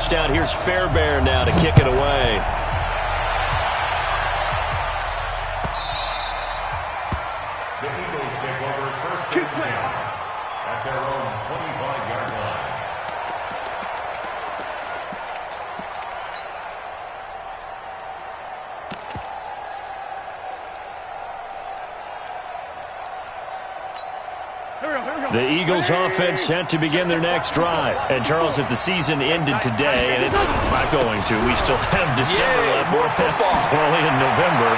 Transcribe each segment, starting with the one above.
touchdown. Here's Fairbairn now to kick it away. The Eagles take over first and 10 at their own 25-yard line. The Eagles offense set to begin their next drive. And, Charles, if the season ended today, and it's not going to, we still have December left. More football. We're only in November.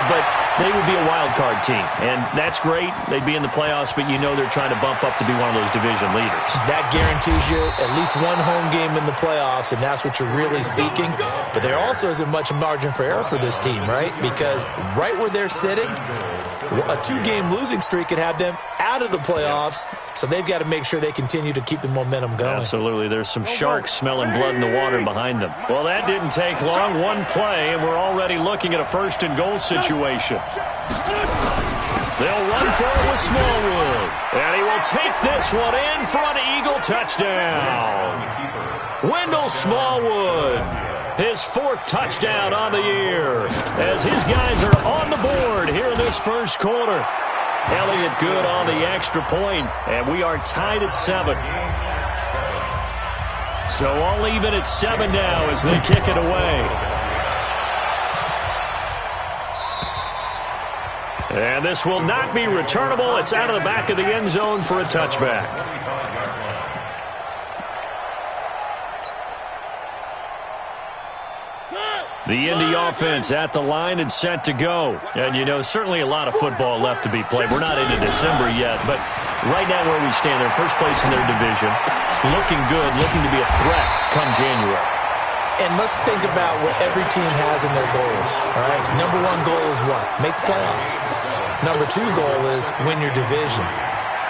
But they would be a wild card team. And that's great. They'd be in the playoffs, but you know they're trying to bump up to be one of those division leaders. That guarantees you at least one home game in the playoffs, and that's what you're really seeking. But there also isn't much margin for error for this team, right? Because right where they're sitting, a two-game losing streak could have them out of the playoffs, so they've got to make sure they continue to keep the momentum going. Absolutely. There's some sharks smelling blood in the water behind them. Well, that didn't take long. One play, and we're already looking at a first-and-goal situation. They'll run for it with Smallwood, and he will take this one in for an Eagle touchdown. Wendell Smallwood, his fourth touchdown on the year, as his guys are on the board here in this first quarter. Elliott good on the extra point, and we are tied at 7. So all even at 7 now as they kick it away. And this will not be returnable. It's out of the back of the end zone for a touchback. The Indy offense at the line and set to go. And, you know, certainly a lot of football left to be played. We're not into December yet, but right now where we stand, they're first place in their division. Looking good, looking to be a threat come January. And let's think about what every team has in their goals, all right? Number one goal is what? Make the playoffs. Number two goal is win your division.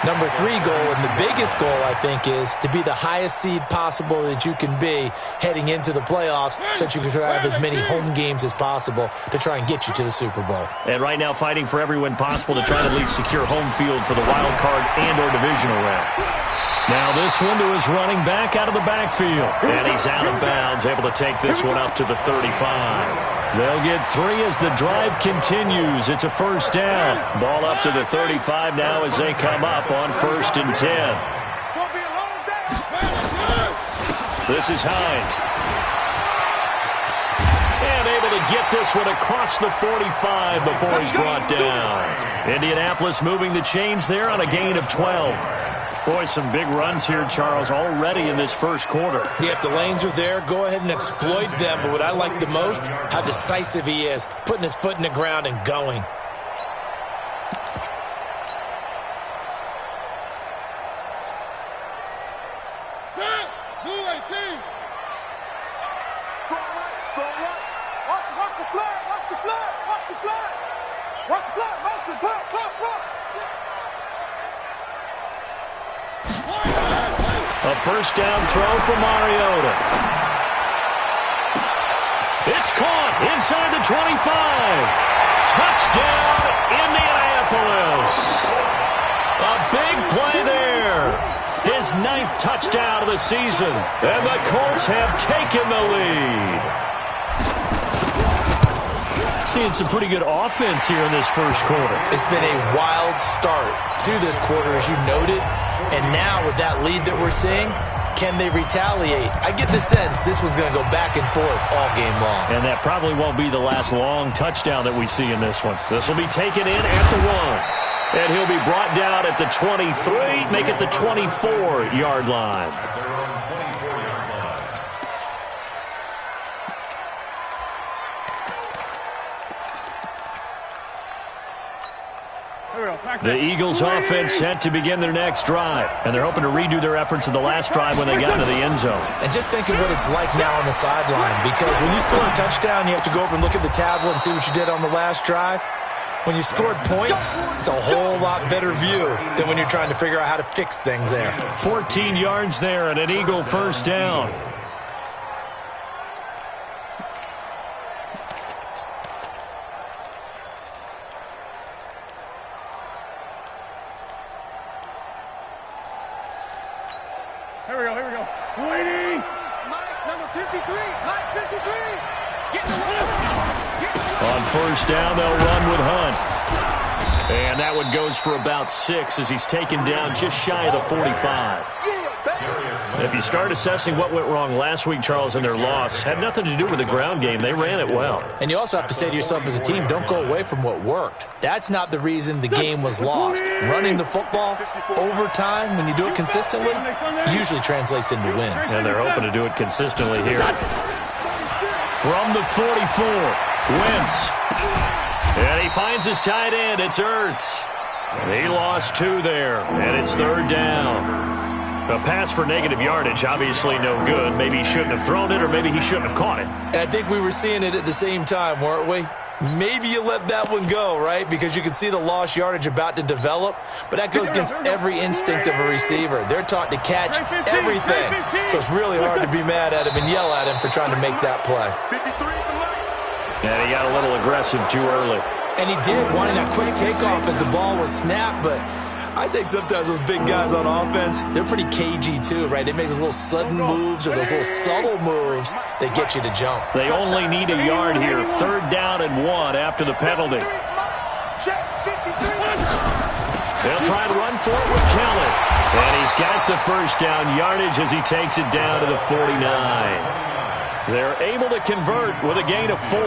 Number three goal, and the biggest goal, I think, is to be the highest seed possible that you can be heading into the playoffs so that you can try to have as many home games as possible to try and get you to the Super Bowl. And right now fighting for every win possible to try to at least secure home field for the wild card and or divisional round. Now this one to his running back out of the backfield. And he's out of bounds, able to take this one up to the 35. They'll get 3 as the drive continues. It's a first down. Ball up to the 35 now as they come up on 1st and 10. This is Hines. And able to get this one across the 45 before he's brought down. Indianapolis moving the chains there on a gain of 12. Boy, some big runs here, Charles, already in this first quarter. Yep, the lanes are there. Go ahead and exploit them. But what I like the most, how decisive he is, putting his foot in the ground and going. A first down throw for Mariota. It's caught inside the 25. Touchdown, Indianapolis. A big play there. His 9th touchdown of the season. And the Colts have taken the lead. Seeing some pretty good offense here in this first quarter. It's been a wild start to this quarter, as you noted. And now with that lead that we're seeing, can they retaliate? I get the sense this one's going to go back and forth all game long. And that probably won't be the last long touchdown that we see in this one. This will be taken in at the 1. And he'll be brought down at the 23, make it the 24-yard line. The Eagles offense set to begin their next drive. And they're hoping to redo their efforts of the last drive when they got into the end zone. And just think of what it's like now on the sideline. Because when you score a touchdown, you have to go over and look at the tablet and see what you did on the last drive. When you scored points, it's a whole lot better view than when you're trying to figure out how to fix things there. 14 yards there and an Eagle first down. Here we go. Waiting. Number 2. On first down, they'll run with Hunt. And that one goes for about 6 as he's taken down just shy of the 45. If you start assessing what went wrong last week, Charles, in their loss, had nothing to do with the ground game. They ran it well. And you also have to say to yourself as a team, don't go away from what worked. That's not the reason the game was lost. Running the football over time, when you do it consistently, usually translates into wins. And they're hoping to do it consistently here. From the 44, Wentz. And he finds his tight end. It's Ertz. And he lost 2 there, and it's third down. A pass for negative yardage, obviously no good. Maybe he shouldn't have thrown it, or maybe he shouldn't have caught it. And I think we were seeing it at the same time, weren't we? Maybe you let that one go, right? Because you can see the lost yardage about to develop. But that goes against every instinct of a receiver. They're taught to catch everything. So it's really hard to be mad at him and yell at him for trying to make that play. And he got a little aggressive too early. And he did, wanting that quick takeoff as the ball was snapped, but I think sometimes those big guys on offense, they're pretty cagey too, right? They make those little sudden moves or those little subtle moves that get you to jump. They only need a yard here. Third down and 1 after the penalty. They'll try to run for it with Kelly. And he's got the first down yardage as he takes it down to the 49. They're able to convert with a gain of 4.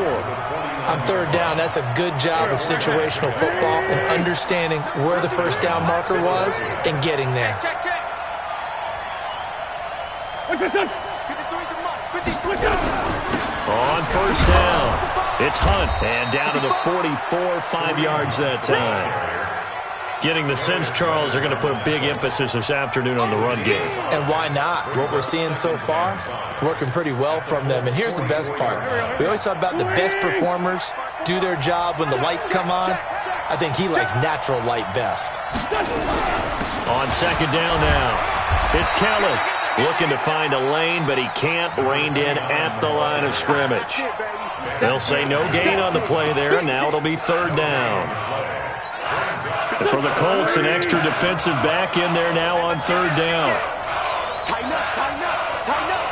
On third down, that's a good job of situational football and understanding where the first down marker was and getting there. On first down, it's Hunt. And down to the 44, 5 yards that time. Getting the sense, Charles, they're going to put a big emphasis this afternoon on the run game. And why not? What we're seeing so far, working pretty well from them. And here's the best part. We always talk about the best performers do their job when the lights come on. I think he likes natural light best. On second down now, it's Kelly looking to find a lane, but he can't. Reined in at the line of scrimmage. They'll say no gain on the play there. Now it'll be third down. For the Colts, an extra defensive back in there now on third down. Tighten up, tighten up, tighten up.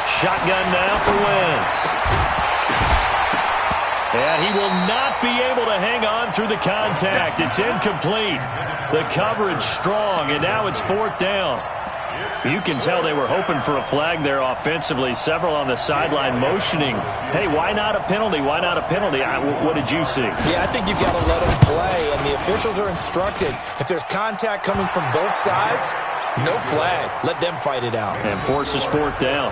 Shotgun now for Wentz. And he will not be able to hang on through the contact. It's incomplete. The coverage strong, and now it's fourth down. You can tell they were hoping for a flag there offensively. Several on the sideline motioning, hey, why not a penalty? Why not a penalty? What did you see? Yeah, I think you've got to let them play, and the officials are instructed. If there's contact coming from both sides, no flag. Let them fight it out. And forces fourth down.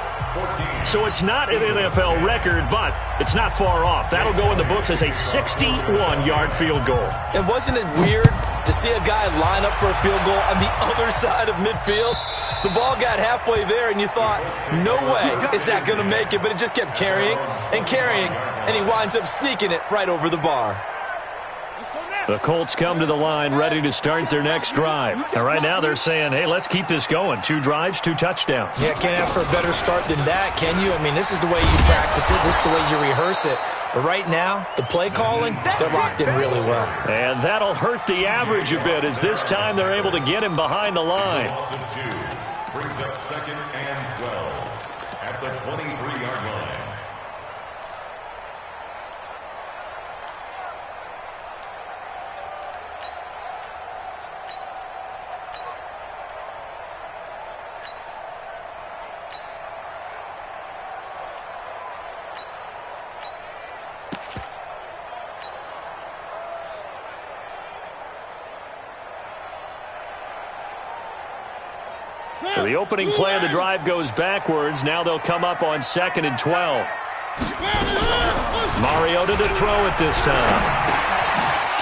So it's not an NFL record, but it's not far off. That'll go in the books as a 61-yard field goal. And wasn't it weird to see a guy line up for a field goal on the other side of midfield? The ball got halfway there, and you thought, no way is that going to make it. But it just kept carrying and carrying, and he winds up sneaking it right over the bar. The Colts come to the line ready to start their next drive. And right now they're saying, hey, let's keep this going. 2 drives, 2 touchdowns. Yeah, can't ask for a better start than that, can you? I mean, this is the way you practice it. This is the way you rehearse it. But right now, the play calling, they're locked in really well. And that'll hurt the average a bit as this time they're able to get him behind the line. Brings up second and 12 at the 23-yard line. So the opening play of the drive goes backwards. Now they'll come up on second and 12. Mariota to throw it this time.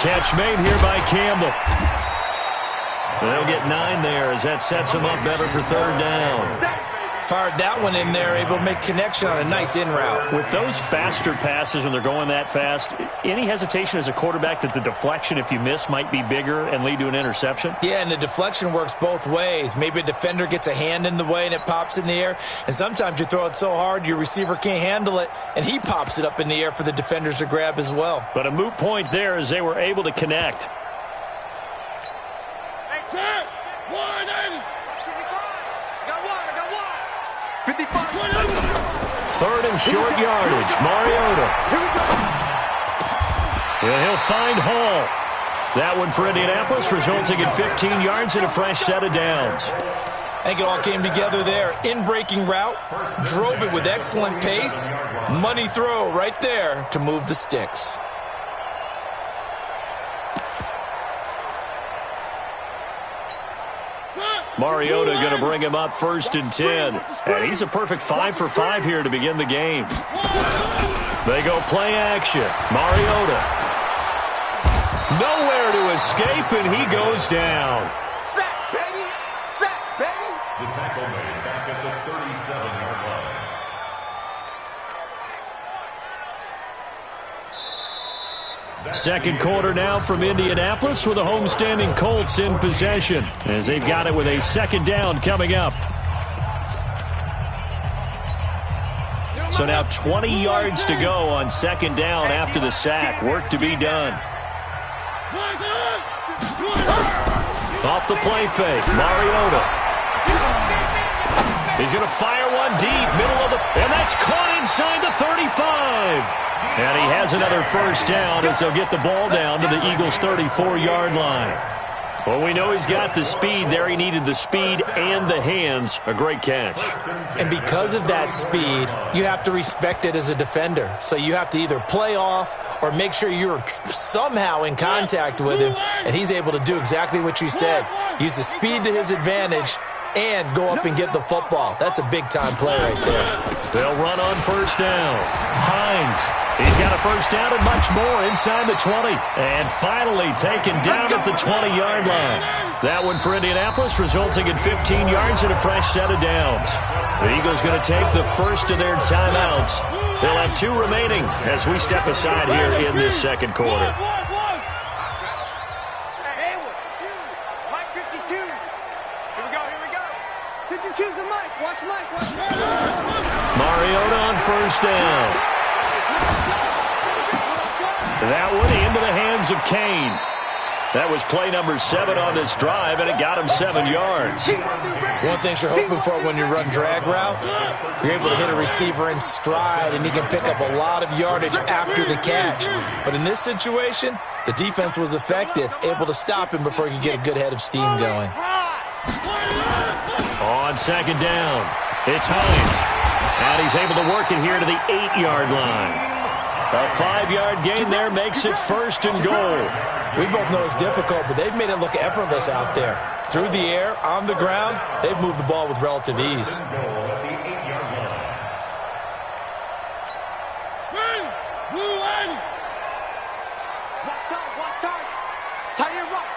Catch made here by Campbell. They'll get 9 there as that sets them up better for third down. Fired that one in there, able to make connection on a nice in route. With those faster passes when they're going that fast, any hesitation as a quarterback that the deflection, if you miss, might be bigger and lead to an interception? Yeah, and the deflection works both ways. Maybe a defender gets a hand in the way and it pops in the air. And sometimes you throw it so hard your receiver can't handle it, and he pops it up in the air for the defenders to grab as well. But a moot point there as they were able to connect. Third and short yardage. Mariota. And he'll find Hall. That one for Indianapolis, resulting in 15 yards and a fresh set of downs. I think it all came together there. In-breaking route, drove it with excellent pace. Money throw right there to move the sticks. Mariota going to bring him up 1st and 10. And he's a perfect 5 for 5 here to begin the game. They go play action. Mariota. Nowhere to escape, and he goes down. Sack, baby! Sack, baby! The tackle made back at the 37-yard line. Second quarter now from Indianapolis with the homestanding Colts in possession as they've got it with a second down coming up. So now 20 yards to go on second down after the sack. Work to be done. Off the play fake, Mariota. He's going to fire one deep, middle of the, and that's caught inside the 35. And he has another first down as they'll get the ball down to the Eagles' 34-yard line. Well, we know he's got the speed there. He needed the speed and the hands. A great catch. And because of that speed, you have to respect it as a defender. So you have to either play off or make sure you're somehow in contact with him, and he's able to do exactly what you said. Use the speed to his advantage and go up and get the football. That's a big-time play right there. They'll run on first down. Hines, he's got a first down and much more inside the 20. And finally taken down at the 20-yard line. That one for Indianapolis, resulting in 15 yards and a fresh set of downs. The Eagles going to take the first of their timeouts. They'll have 2 remaining as we step aside here in this second quarter. Mariota on first down. That one into the hands of Kane. That was play number 7 on this drive, and it got him 7 yards. One thing you're hoping for when you run drag routes, you're able to hit a receiver in stride, and he can pick up a lot of yardage after the catch. But in this situation, the defense was effective, able to stop him before he could get a good head of steam going. On second down, it's Hines. And he's able to work it here to the 8-yard line. A 5-yard gain there makes it first and goal. We both know it's difficult, but they've made it look effortless out there. Through the air, on the ground, they've moved the ball with relative ease. Watch time. Tight end right.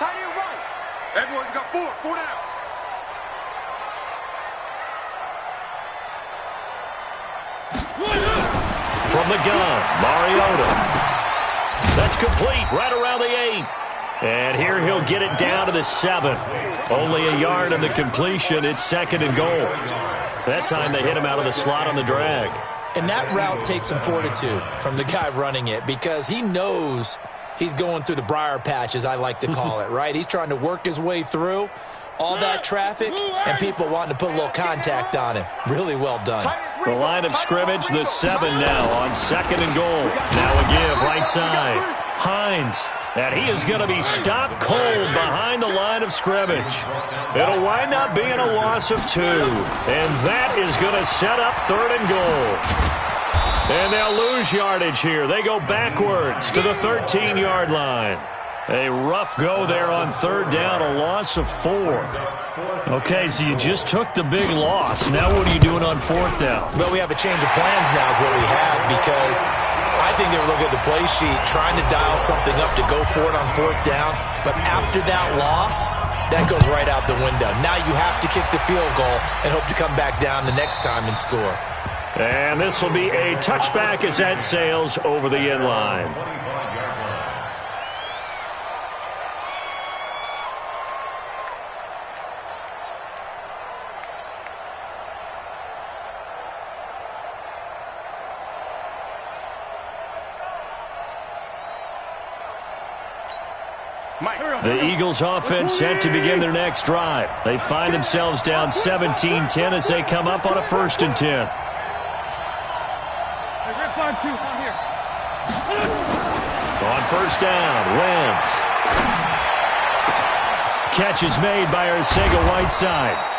Everyone got 4 down. From the gun, Mariota. That's complete right around the 8. And here he'll get it down to the 7. Only a yard in the completion. It's second and goal. That time they hit him out of the slot on the drag. And that route takes some fortitude from the guy running it because he knows he's going through the briar patch, as I like to call it, right? He's trying to work his way through all that traffic and people wanting to put a little contact on him. Really well done. The line of scrimmage, the 7 now on second and goal. Now a give right side. Hines. And he is going to be stopped cold behind the line of scrimmage. It'll wind up being a loss of 2. And that is going to set up third and goal. And they'll lose yardage here. They go backwards to the 13-yard line. A rough go there on third down, a loss of 4. Okay, so you just took the big loss. Now what are you doing on fourth down? Well, we have a change of plans now is what we have because I think they were looking at the play sheet, trying to dial something up to go for it on fourth down. But after that loss, that goes right out the window. Now you have to kick the field goal and hope to come back down the next time and score. And this will be a touchback as that sails over the end line. The Eagles offense set to begin their next drive. They find themselves down 17-10 as they come up on a 1st and 10. On 1st down, Wentz. Catch is made by Arcega-Whiteside.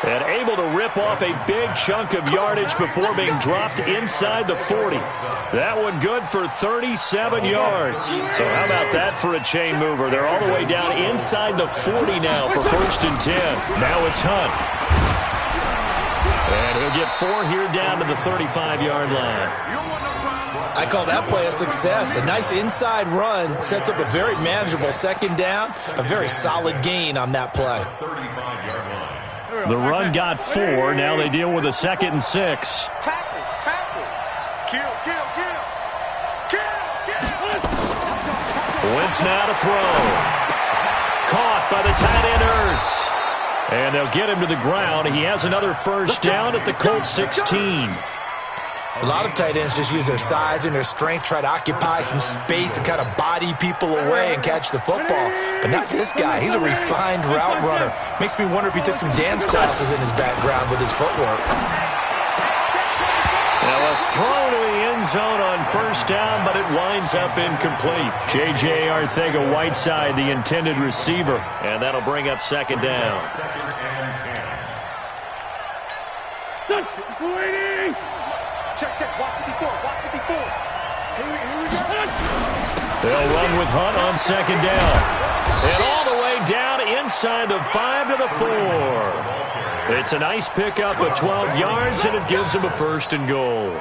And able to rip off a big chunk of yardage before being dropped inside the 40. That one good for 37 yards. So how about that for a chain mover? They're all the way down inside the 40 now for 1st and 10. Now it's Hunt. And he'll get 4 here down to the 35-yard line. I call that play a success. A nice inside run sets up a very manageable 2nd down. A very solid gain on that play. The run got 4. Now they deal with a 2nd and 6. Tackle. Kill. Wentz now to throw. Caught by the tight end Ertz. And they'll get him to the ground. He has another 1st down at the Colts 16. A lot of tight ends just use their size and their strength, try to occupy some space and kind of body people away and catch the football. But not this guy. He's a refined route runner. Makes me wonder if he took some dance classes in his background with his footwork. Now a throw to the end zone on 1st down, but it winds up incomplete. J.J. Arcega-Whiteside, the intended receiver. And that'll bring up 2nd down. Check. Walk 54. Here we go. They'll run with Hunt on 2nd down. And all the way down inside the 5 to the 4. It's a nice pickup of 12 yards, and it gives him a 1st and goal.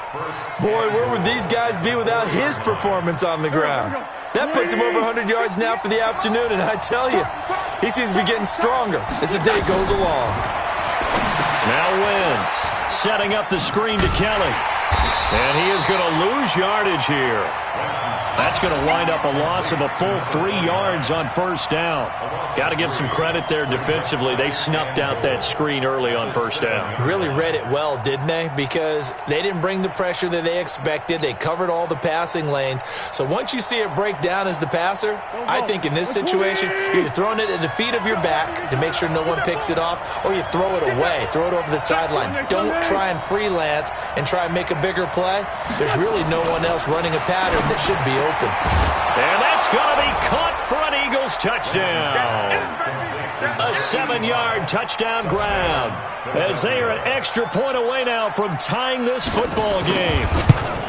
Boy, where would these guys be without his performance on the ground? That puts him over 100 yards now for the afternoon, and I tell you, he seems to be getting stronger as the day goes along. Now Wentz setting up the screen to Kelly. And he is going to lose yardage here. That's going to wind up a loss of a full 3 yards on 1st down. Got to give some credit there defensively. They snuffed out that screen early on 1st down. Really read it well, didn't they? Because they didn't bring the pressure that they expected. They covered all the passing lanes. So once you see it break down as the passer, I think in this situation, you're either throwing it at the feet of your back to make sure no one picks it off, or you throw it away, throw it over the sideline. Don't try and freelance and try and make a bigger play. There's really no one else running a pattern that should be open. And that's going to be caught for an Eagles touchdown. A 7-yard touchdown grab as they are an extra point away now from tying this football game.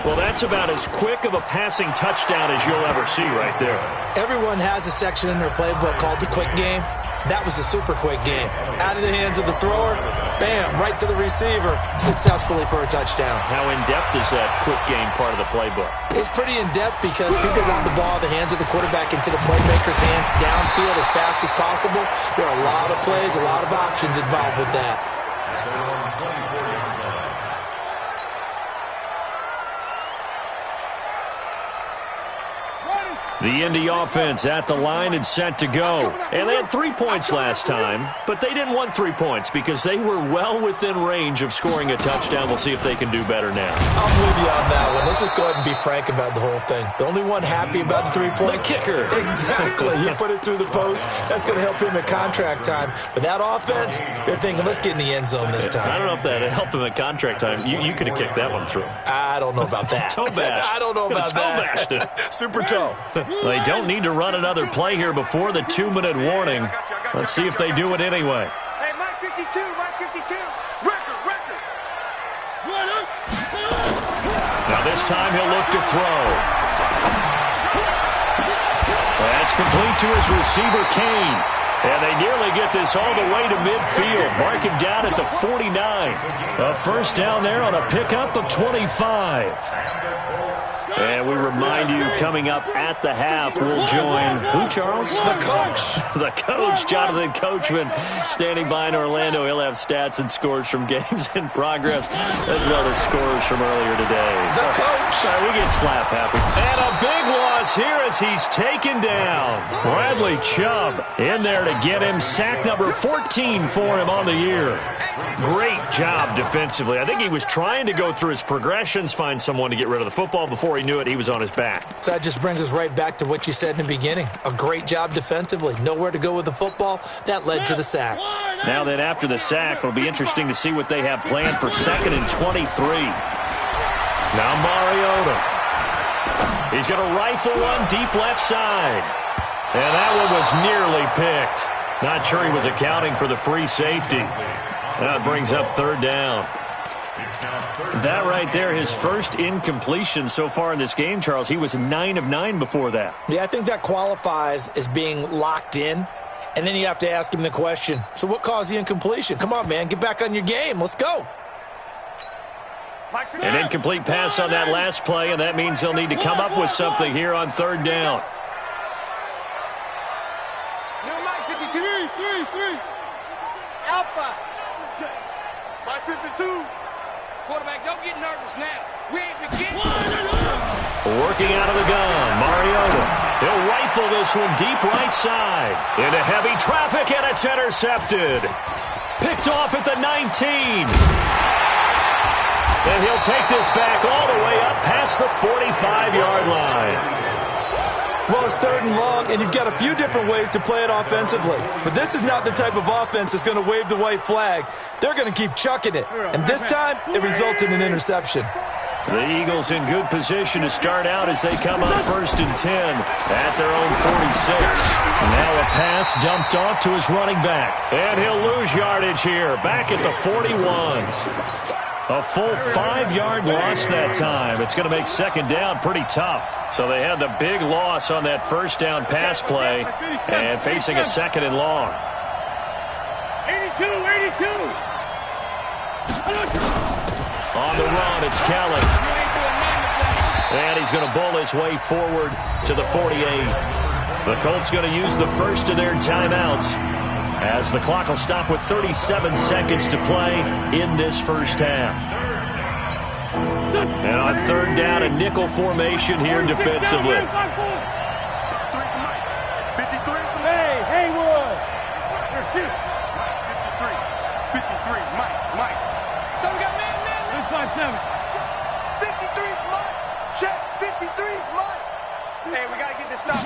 Well, that's about as quick of a passing touchdown as you'll ever see right there. Everyone has a section in their playbook called the quick game. That was a super quick game. Out of the hands of the thrower, bam, right to the receiver, successfully for a touchdown. How in-depth is that quick game part of the playbook? It's pretty in-depth because people want the ball in the hands of the quarterback into the playmaker's hands downfield as fast as possible. There are a lot of plays, a lot of options involved with that. The Indy offense at the line and set to go. And they had 3 points last time, but they didn't want 3 points because they were well within range of scoring a touchdown. We'll see if they can do better now. I'm with you on that one. Let's just go ahead and be frank about the whole thing. The only one happy about the 3-point? The kicker. Exactly. He put it through the post. That's going to help him at contract time. But that offense, they're thinking, let's get in the end zone this time. I don't know if that helped him at contract time. You could have kicked that one through. I don't know about that. Toe bash. I don't know about toe bashed it. Super toe. They don't need to run another play here before the 2-minute warning. Let's see if they do it anyway. Hey, Mike 52. Record. Now this time he'll look to throw. That's complete to his receiver, Kane. And they nearly get this all the way to midfield. Mark him down at the 49. A 1st down there on a pickup of 25. And we remind you, coming up at the half, we'll join who, Charles? The coach. The coach, Jonathan Coachman, standing by in Orlando. He'll have stats and scores from games in progress, as well as scores from earlier today. The coach. Sorry, we get slap happy. And a big loss here as he's taken down. Bradley Chubb in there to get him. Sack number 14 for him on the year. Great job defensively. I think he was trying to go through his progressions, find someone to get rid of the football. Before he knew it, he was on his back. So that just brings us right back to what you said in the beginning. A great job defensively. Nowhere to go with the football. That led to the sack. Now then, after the sack, it'll be interesting to see what they have planned for 2nd and 23. Now Mariota. He's going to rifle one deep left side. And that one was nearly picked. Not sure he was accounting for the free safety. That brings up 3rd down. That right there, his first incompletion so far in this game, Charles. He was 9 of 9 before that. Yeah, I think that qualifies as being locked in. And then you have to ask him the question, so what caused the incompletion? Come on, man, get back on your game. Let's go. An incomplete pass on that last play, and that means they'll need to come up with something here on 3rd down. Alpha. 552. Quarterback, don't get nervous now. We ain't beginning. Working out of the gun, Mariota. He'll rifle this one deep right side. Into heavy traffic, and it's intercepted. Picked off at the 19. And he'll take this back all the way up past the 45-yard line. Well, it's 3rd and long, and you've got a few different ways to play it offensively. But this is not the type of offense that's going to wave the white flag. They're going to keep chucking it. And this time, it results in an interception. The Eagles in good position to start out as they come up 1st and 10 at their own 46. Now a pass dumped off to his running back. And he'll lose yardage here, back at the 41. A full 5-yard loss that time. It's going to make 2nd down pretty tough. So they had the big loss on that 1st down pass play and facing a 2nd and long. 82. On the run, it's Kelly. And he's going to bowl his way forward to the 48. The Colts going to use the first of their timeouts, as the clock will stop with 37 seconds to play in this first half. And on 3rd down, a nickel formation here defensively. 53. Hey, Haywood. 53. Mike. So we got man. 53's Mike. Check. 53's Mike. Hey, we got to get this stop.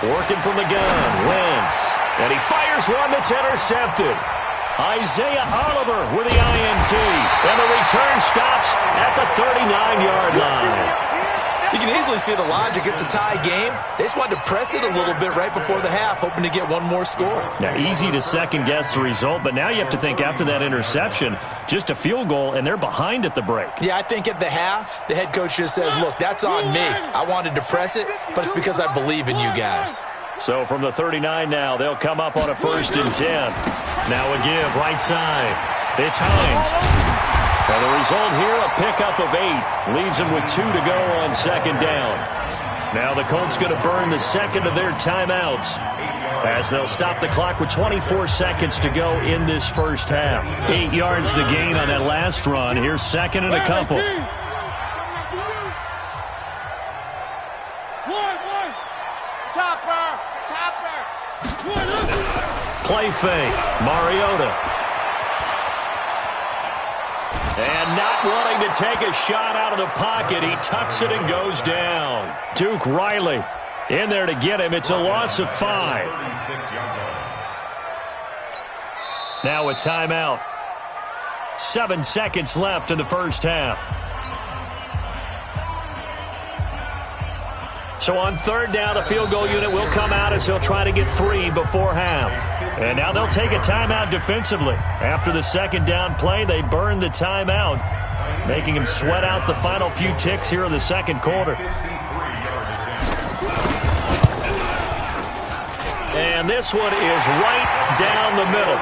Working from the gun, Wentz. And he fires one that's intercepted. Isaiah Oliver with the INT. And the return stops at the 39-yard line. You can easily see the logic. It's a tie game. They just wanted to press it a little bit right before the half, hoping to get one more score. Now, easy to second-guess the result, but now you have to think after that interception, just a field goal, and they're behind at the break. Yeah, I think at the half, the head coach just says, look, that's on me. I wanted to press it, but it's because I believe in you guys. So from the 39 now, they'll come up on a 1st and 10. Now a give, right side. It's Hines. And the result here, a pickup of 8. Leaves them with 2 to go on 2nd down. Now the Colts going to burn the 2nd of their timeouts, as they'll stop the clock with 24 seconds to go in this first half. 8 yards the gain on that last run. Here's 2nd and a couple. Play fake. Mariota. And not wanting to take a shot out of the pocket, he tucks it and goes down. Duke Riley in there to get him. It's a loss of 5. Now a timeout. 7 seconds left in the first half. So on 3rd down, the field goal unit will come out as they'll try to get 3 before half. And now they'll take a timeout defensively. After the 2nd down play, they burn the timeout, making him sweat out the final few ticks here in the 2nd quarter. And this one is right down the middle.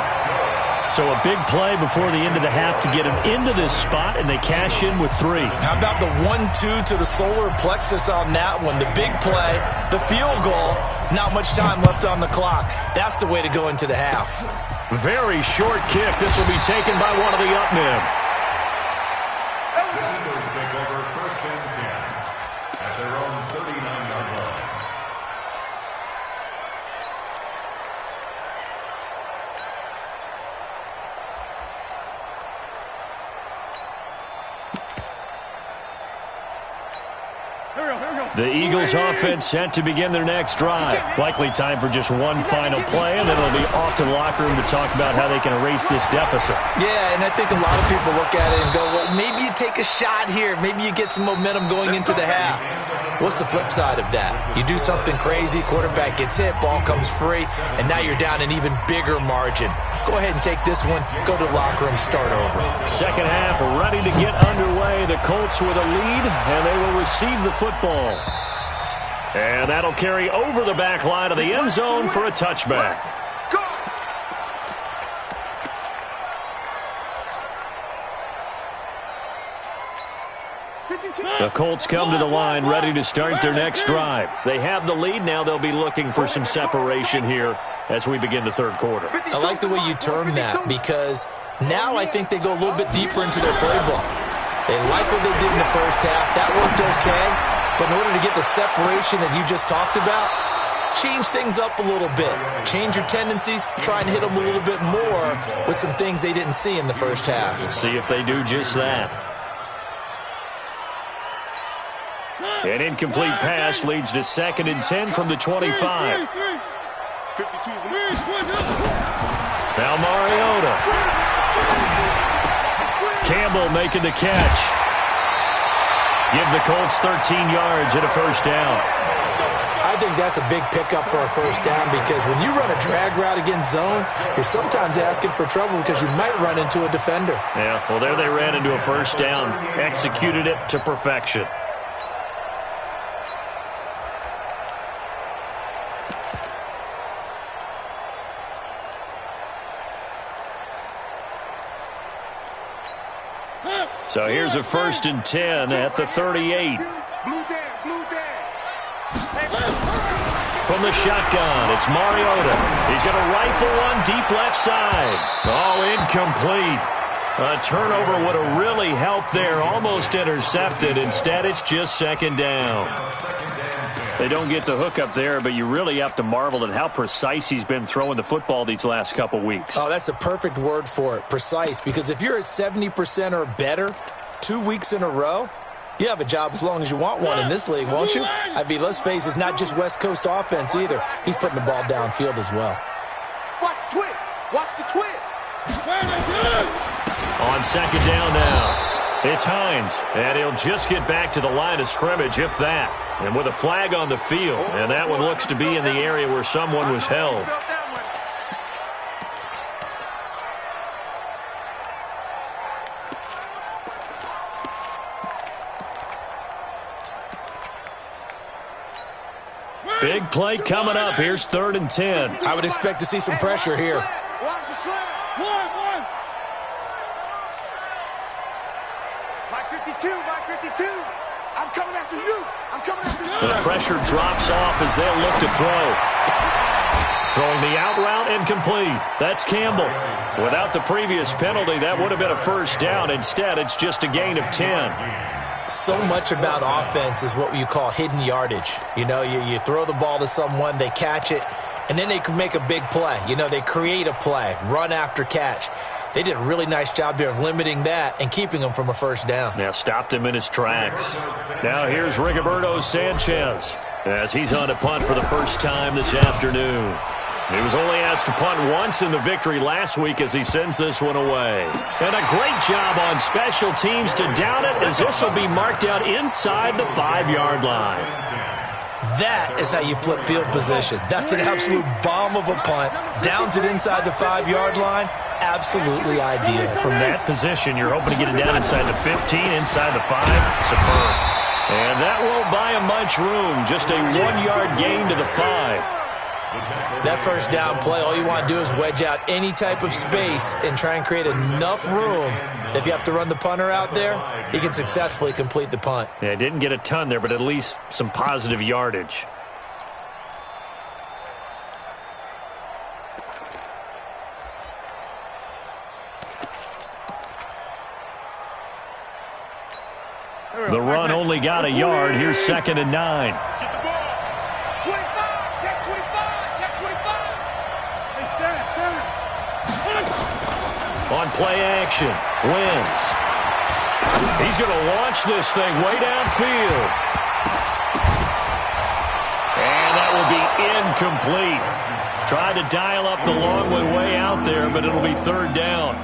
So a big play before the end of the half to get him into this spot, and they cash in with 3. How about the 1-2 to the solar plexus on that one? The big play, the field goal, not much time left on the clock. That's the way to go into the half. Very short kick. This will be taken by one of the up men. The Eagles take over 1st and 10 at their own 39-yard line. The Eagles offense set to begin their next drive. Likely time for just one final play, and then it'll be off to the locker room to talk about how they can erase this deficit. Yeah, and I think a lot of people look at it and go, well, maybe you take a shot here. Maybe you get some momentum going into the half. What's the flip side of that? You do something crazy, quarterback gets hit, ball comes free, and now you're down an even bigger margin. Go ahead and take this one, go to the locker room, start over. Second half ready to get underway. The Colts with a lead, and they will receive the football. And that'll carry over the back line of the end zone for a touchback. The Colts come to the line ready to start their next drive. They have the lead. Now they'll be looking for some separation here as we begin the third quarter. I like the way you term that because now I think they go a little bit deeper into their playbook. They like what they did in the first half. That worked okay. But in order to get the separation that you just talked about, change things up a little bit. Change your tendencies. Try and hit them a little bit more with some things they didn't see in the first half. We'll see if they do just that. An incomplete pass leads to 2nd and 10 from the 25. Now Mariota. Campbell making the catch. Give the Colts 13 yards and a first down. I think that's a big pickup for a first down because when you run a drag route against zone, you're sometimes asking for trouble because you might run into a defender. Yeah, well, there they ran into a first down. Executed it to perfection. So here's a 1st and 10 at the 38. From the shotgun, it's Mariota. He's going to rifle one deep left side. Oh, incomplete. A turnover would have really helped there. Almost intercepted. Instead, it's just 2nd down. They don't get the hook up there, but you really have to marvel at how precise he's been throwing the football these last couple weeks. Oh, that's the perfect word for it, precise. Because if you're at 70% or better 2 weeks in a row, you have a job as long as you want one in this league, won't you? I mean, let's face it, it's not just West Coast offense either. He's putting the ball downfield as well. Watch the twist. Watch the twist. On 2nd down now. It's Hines, and he'll just get back to the line of scrimmage, if that. And with a flag on the field, and that one looks to be in the area where someone was held. Big play coming up. Here's 3rd and 10. I would expect to see some pressure here. Watch the slam. Mike 52, Mike 52. I'm coming after you. I'm coming after you. The pressure drops off as they'll look to throw. Throwing the out route incomplete. That's Campbell. Without the previous penalty, that would have been a first down. Instead, it's just a gain of 10. So much about offense is what you call hidden yardage. You know, you throw the ball to someone, they catch it, and then they can make a big play. You know, they create a play, run after catch. They did a really nice job there of limiting that and keeping him from a first down. Yeah, stopped him in his tracks. Now here's Rigoberto Sanchez as he's on a punt for the first time this afternoon. He was only asked to punt once in the victory last week as he sends this one away. And a great job on special teams to down it as this will be marked out inside the 5-yard line. That is how you flip field position. That's an absolute bomb of a punt. Downs it inside the 5-yard line. Absolutely ideal. From that position, you're hoping to get it down inside the 15, inside the 5. Superb. And that won't buy him much room. Just a 1-yard gain to the 5. That first down play, all you want to do is wedge out any type of space and try and create enough room. If you have to run the punter out there, he can successfully complete the punt. Yeah, didn't get a ton there, but at least some positive yardage. The run only got a yard. Here's 2nd and 9. On play action, Wentz. He's going to launch this thing way downfield. And that will be incomplete. Tried to dial up the long way out there, but it'll be third down.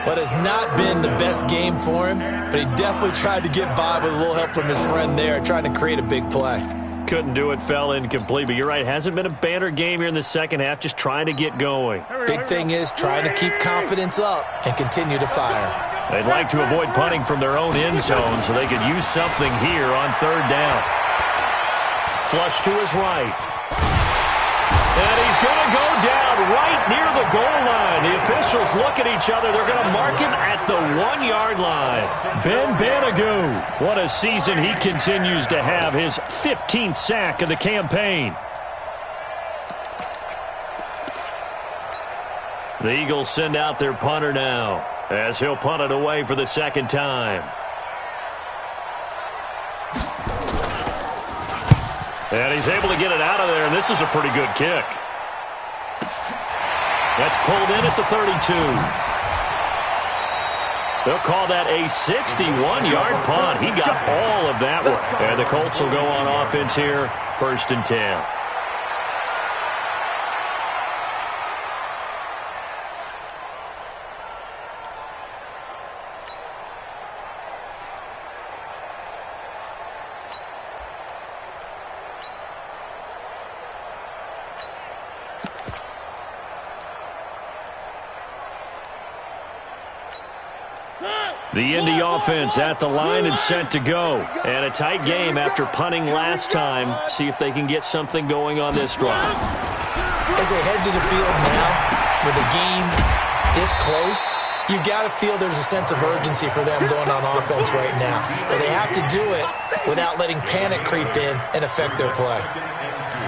What has not been the best game for him, but he definitely tried to get by with a little help from his friend there, trying to create a big play. Couldn't do it, fell incomplete, but you're right, hasn't been a banner game here in the second half, just trying to get going. Big thing is trying to keep confidence up and continue to fire. They'd like to avoid punting from their own end zone so they could use something here on third down. Flush to his right. And he's going to go down right near the goal line. The officials look at each other. They're going to mark him at the 1-yard line. Ben Banogu. What a season he continues to have. His 15th sack of the campaign. The Eagles send out their punter now, as he'll punt it away for the second time. And he's able to get it out of there, and this is a pretty good kick. That's pulled in at the 32. They'll call that a 61-yard punt. He got all of that one. And the Colts will go on offense here, 1st and 10. The Indy offense at the line and set to go. And a tight game after punting last time. See if they can get something going on this drive. As they head to the field now, with the game this close, you've got to feel there's a sense of urgency for them going on offense right now. But they have to do it without letting panic creep in and affect their play.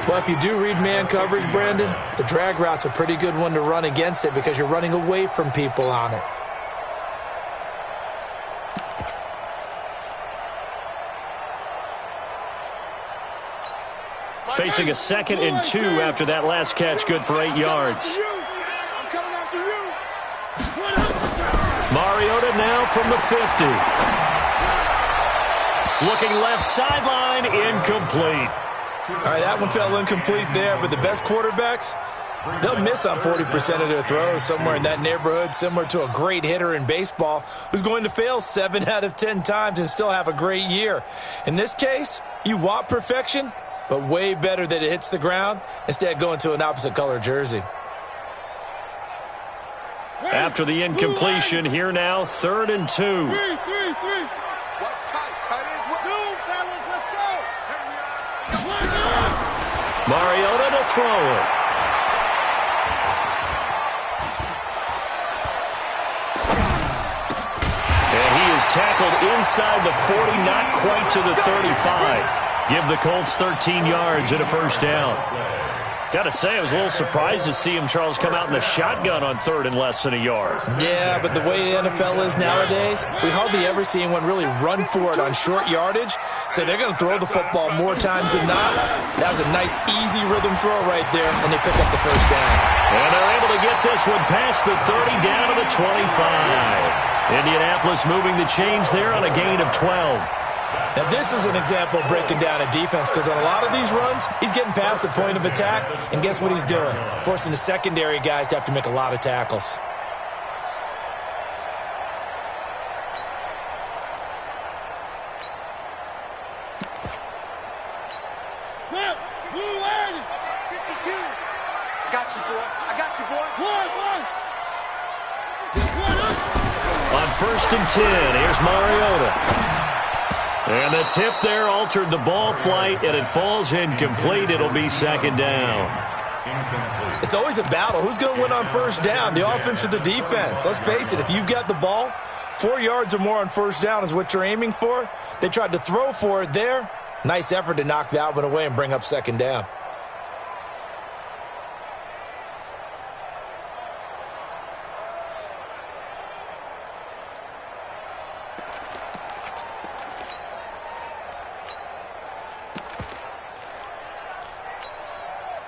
Well, if you do read man coverage, Brandon, the drag route's a pretty good one to run against it because you're running away from people on it. Facing a 2nd and 2 after that last catch, good for 8 yards. Mariota now from the 50. Looking left sideline, incomplete. All right, that one fell incomplete there, but the best quarterbacks, they'll miss on 40% of their throws, somewhere in that neighborhood, similar to a great hitter in baseball who's going to fail 7 out of 10 times and still have a great year. In this case, you want perfection, but way better that it hits the ground instead of going to an opposite color jersey. After the incompletion, here now, 3rd and 2. What's tight? Tight is what? Fellas, let's go. Mariota to throw it. And he is tackled inside the 40, not quite to the 35. Give the Colts 13 yards and a 1st down. Got to say, I was a little surprised to see him, Charles, come out in the shotgun on 3rd and less than a yard. Yeah, but the way the NFL is nowadays, we hardly ever see anyone really run for it on short yardage. So they're going to throw the football more times than not. That was a nice, easy rhythm throw right there, and they pick up the 1st down. And they're able to get this one past the 30 down to the 25. Indianapolis moving the chains there on a gain of 12. Now, this is an example of breaking down a defense because on a lot of these runs, he's getting past the point of attack, and guess what he's doing? Forcing the secondary guys to have to make a lot of tackles. I got you, boy. I got you, boy. On 1st and 10, here's Mariota. And the tip there altered the ball flight, and it falls incomplete. It'll be 2nd down. It's always a battle. Who's going to win on 1st down, the offense or the defense? Let's face it, if you've got the ball, 4 yards or more on 1st down is what you're aiming for. They tried to throw for it there. Nice effort to knock that one away and bring up 2nd down.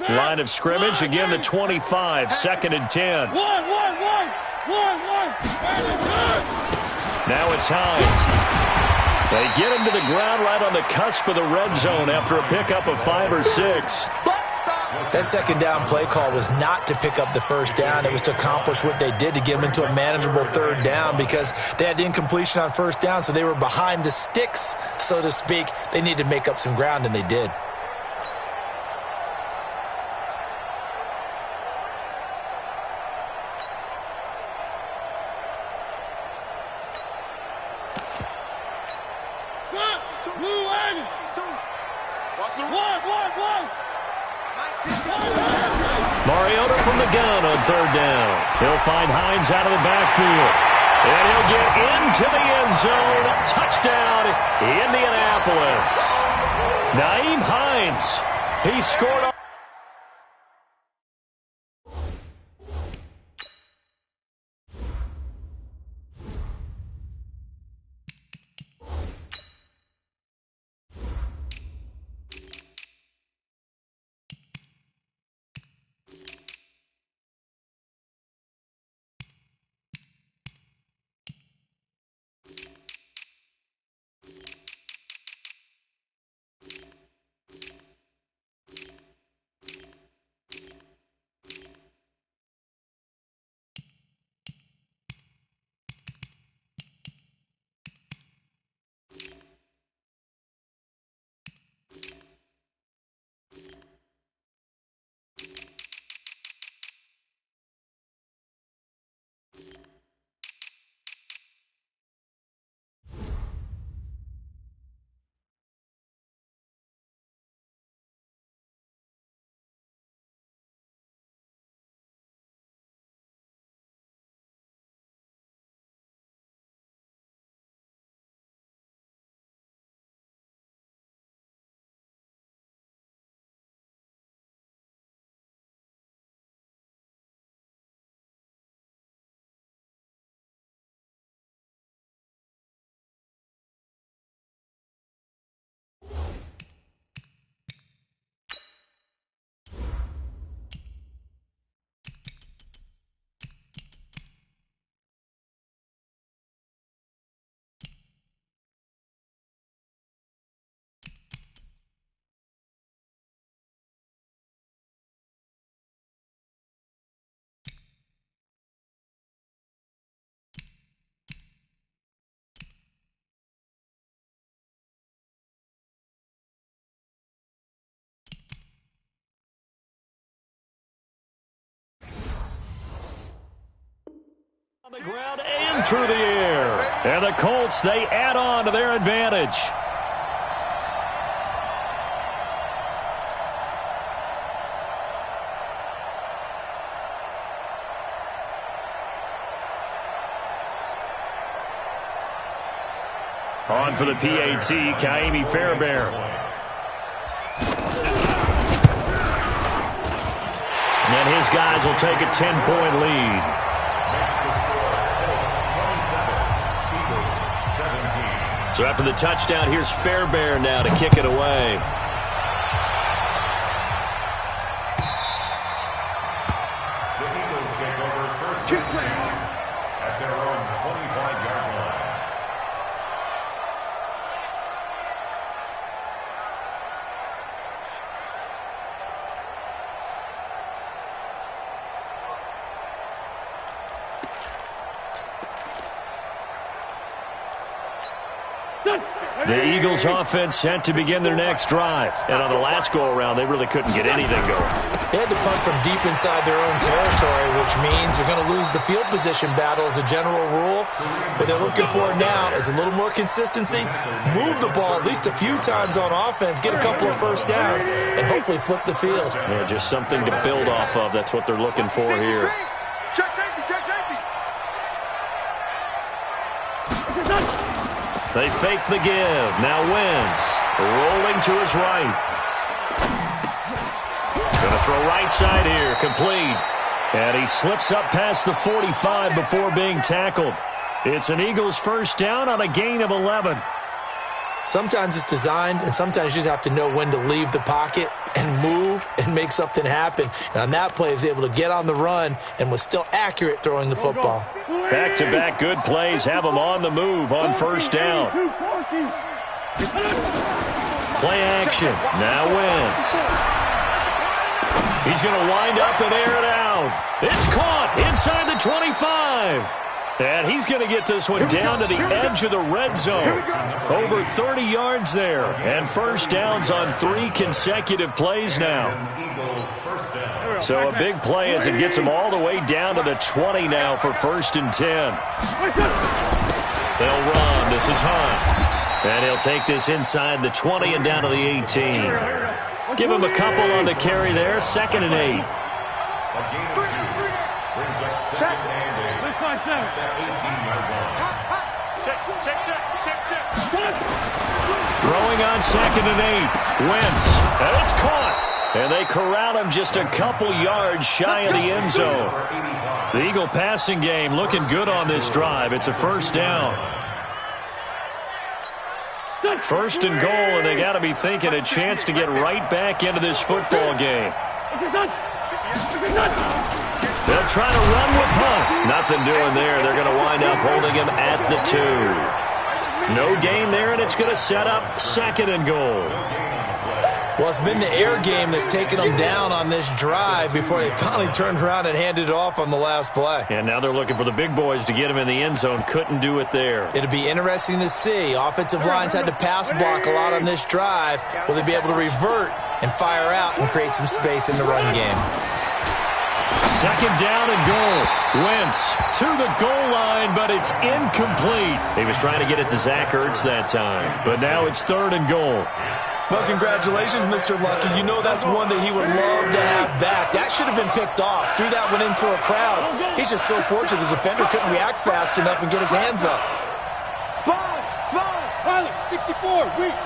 Line of scrimmage, again the 25, 2nd and 10. Now it's Hines. They get him to the ground right on the cusp of the red zone after a pickup of 5 or 6. That second down play call was not to pick up the first down. It was to accomplish what they did, to get them into a manageable third down, because they had incompletion on first down, so they were behind the sticks, so to speak. They needed to make up some ground, and they did. Mariota from the gun on third down. He'll find Hines out of the backfield. And he'll get into the end zone. Touchdown, Indianapolis. Nyheim Hines. He scored on. On the ground and through the air. And the Colts, they add on to their advantage. On for the PAT, Ka'imi Fairbairn. And his guys will take a 10-point lead. So after the touchdown, here's Fairbairn now to kick it away. The Eagles take over first and 10 at their own 25-yard line. The Eagles offense set to begin their next drive. And on the last go-around, they really couldn't get anything going. They had to punt from deep inside their own territory, which means you're going to lose the field position battle as a general rule. What they're looking for now is a little more consistency, move the ball at least a few times on offense, get a couple of first downs, and hopefully flip the field. Yeah, just something to build off of. That's what they're looking for here. Check safety, check safety. They fake the give. Now Wentz rolling to his right. Going to throw right side here. Complete. And he slips up past the 45 before being tackled. It's an Eagles first down on a gain of 11. Sometimes it's designed, and sometimes you just have to know when to leave the pocket and move and make something happen. And on that play, he was able to get on the run and was still accurate throwing the football. Back-to-back good plays have him on the move on first down. Play action. Now Wentz. He's going to wind up and air it out. It's caught inside the 25. And he's going to get this one down to the edge of the red zone. Over 30 yards there. And first downs on 3 consecutive plays now. So a big play as it gets him all the way down to the 20 now for 1st and 10. They'll run. This is Hunt. And he'll take this inside the 20 and down to the 18. Give him a couple on the carry there. 2nd and 8. Throwing on 2nd and 8. Wentz. And it's caught. And they corral him just a couple yards shy of the end zone. The Eagle passing game looking good on this drive. It's a first down. 1st and goal, and they got to be thinking a chance to get right back into this football game. They'll try to run with Hunt. Nothing doing there. They're going to wind up holding him at the 2. No gain there, and it's going to set up 2nd and goal. Well, it's been the air game that's taken them down on this drive before they finally turned around and handed it off on the last play. And now they're looking for the big boys to get him in the end zone. Couldn't do it there. It'll be interesting to see. Offensive lines had to pass block a lot on this drive. Will they be able to revert and fire out and create some space in the run game? 2nd down and goal. Wentz to the goal line, but it's incomplete. He was trying to get it to Zach Ertz that time, but now it's 3rd and goal. Well, congratulations, Mr. Lucky. You know that's one that he would love to have back. That should have been picked off. Threw that one into a crowd. He's just so fortunate the defender couldn't react fast enough and get his hands up. Spot! Pilot, 64, weak.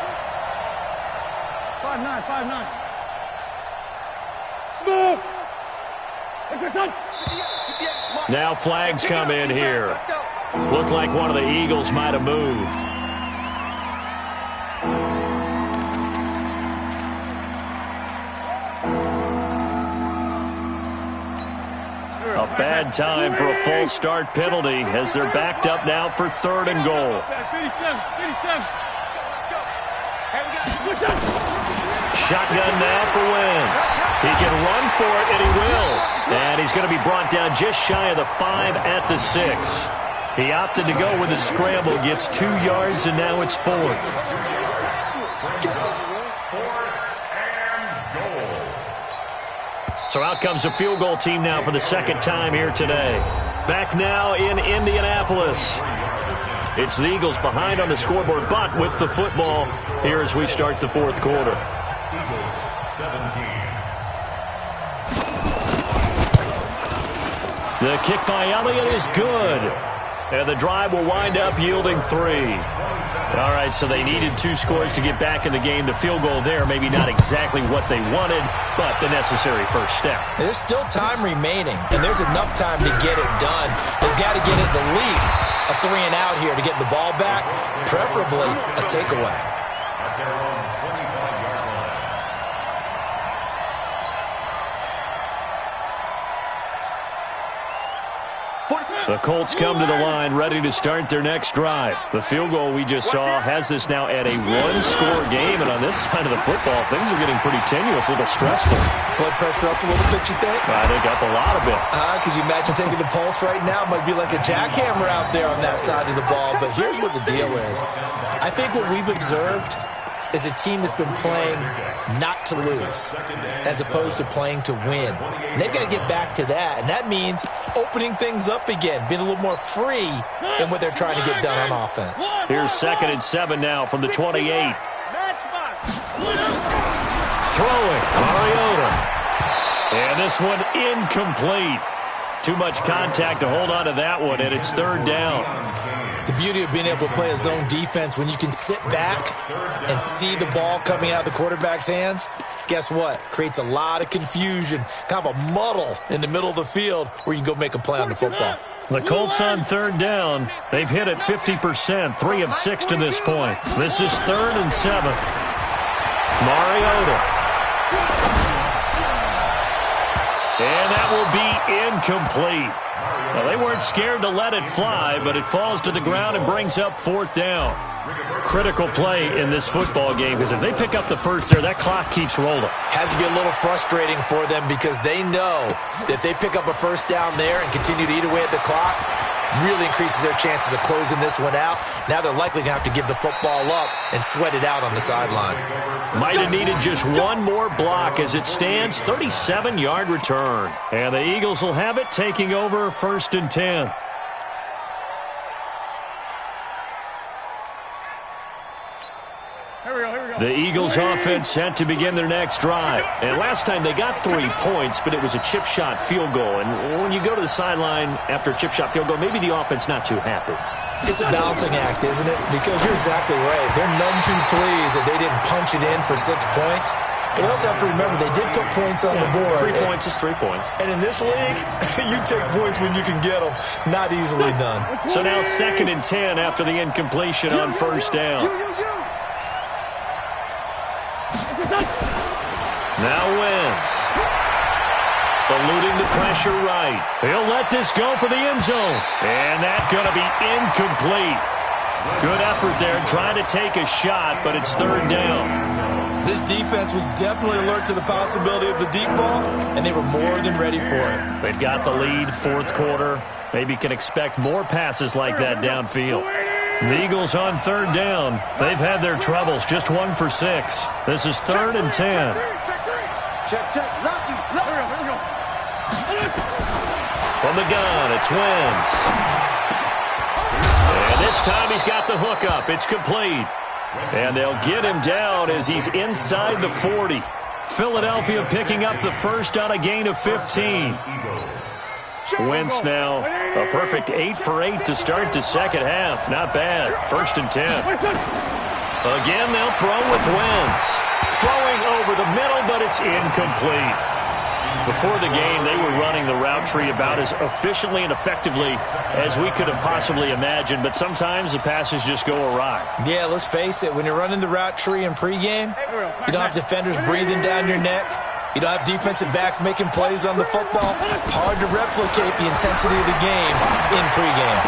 5'9", 5'9". Smooth! Now flags come in here. Looked like one of the Eagles might have moved. A bad time for a false start penalty as they're backed up now for 3rd and goal. 57. Shotgun now for Wentz. He can run for it, and he will. And he's going to be brought down just shy of the 5 at the 6. He opted to go with a scramble, gets 2 yards, and now it's 4th. So out comes the field goal team now for the 2nd time here today. Back now in Indianapolis. It's the Eagles behind on the scoreboard, but with the football here as we start the 4th quarter. Eagles 17. The kick by Elliott is good. And the drive will wind up yielding 3. All right, so they needed 2 scores to get back in the game. The field goal there, maybe not exactly what they wanted, but the necessary first step. There's still time remaining, and there's enough time to get it done. They've got to get at the least a 3 and out here to get the ball back, preferably a takeaway. At their own 25-yard line. The Colts come to the line ready to start their next drive. The field goal we just saw has us now at a 1-score game, and on this side of the football, things are getting pretty tenuous, a little stressful. Blood pressure up a little bit, you think? I think up a lot of it. Could you imagine taking the pulse right now? Might be like a jackhammer out there on that side of the ball, but here's what the deal is. I think what we've observed is a team that's been playing not to lose as opposed to playing to win. And they've got to get back to that, and that means opening things up again, being a little more free in what they're trying to get done on offense. Here's 2nd and 7 now from the 28. Throwing, Mariota. And this one incomplete. Too much contact to hold on to that one, and it's 3rd down. The beauty of being able to play a zone defense, when you can sit back and see the ball coming out of the quarterback's hands, guess what? Creates a lot of confusion, kind of a muddle in the middle of the field where you can go make a play on the football. The Colts on third down. They've hit it 50%, 3 of 6 to this point. This is 3rd and 7. Mariota. And that will be incomplete. Now, they weren't scared to let it fly, but it falls to the ground and brings up 4th down. Critical play in this football game, because if they pick up the first there, that clock keeps rolling. Has to be a little frustrating for them because they know that they pick up a first down there and continue to eat away at the clock, really increases their chances of closing this one out. Now they're likely going to have to give the football up and sweat it out on the sideline. Might have needed just one more block as it stands, 37-yard return. And the Eagles will have it, taking over 1st and 10. The Eagles offense set to begin their next drive. And last time they got 3 points, but it was a chip shot field goal. And when you go to the sideline after a chip shot field goal, maybe the offense not too happy. It's a balancing act, isn't it? Because you're exactly right. They're none too pleased that they didn't punch it in for 6 points. But you also have to remember, they did put points on the board. 3 points is 3 points. And in this league, you take points when you can get them. Not easily done. So now 2nd and 10 after the incompletion on 1st down. Now Wentz. Eluding the pressure right. He'll let this go for the end zone. And that's going to be incomplete. Good effort there trying to take a shot, but it's 3rd down. This defense was definitely alert to the possibility of the deep ball, and they were more than ready for it. They've got the lead, 4th quarter. Maybe can expect more passes like that downfield. The Eagles on 3rd down. They've had their troubles, just 1 for 6. This is 3rd and 10. Check. From the gun, it's Wentz. And this time he's got the hook up. It's complete. And they'll get him down as he's inside the 40. Philadelphia picking up the first on a gain of 15. Wentz now a perfect 8 for 8 to start the second half. Not bad. 1st and 10. Again, they'll throw with Wentz. Throwing over the middle, but it's incomplete. Before the game, they were running the route tree about as efficiently and effectively as we could have possibly imagined, but sometimes the passes just go awry. Yeah, let's face it. When you're running the route tree in pregame, you don't have defenders breathing down your neck. You don't have defensive backs making plays on the football. Hard to replicate the intensity of the game in pregame.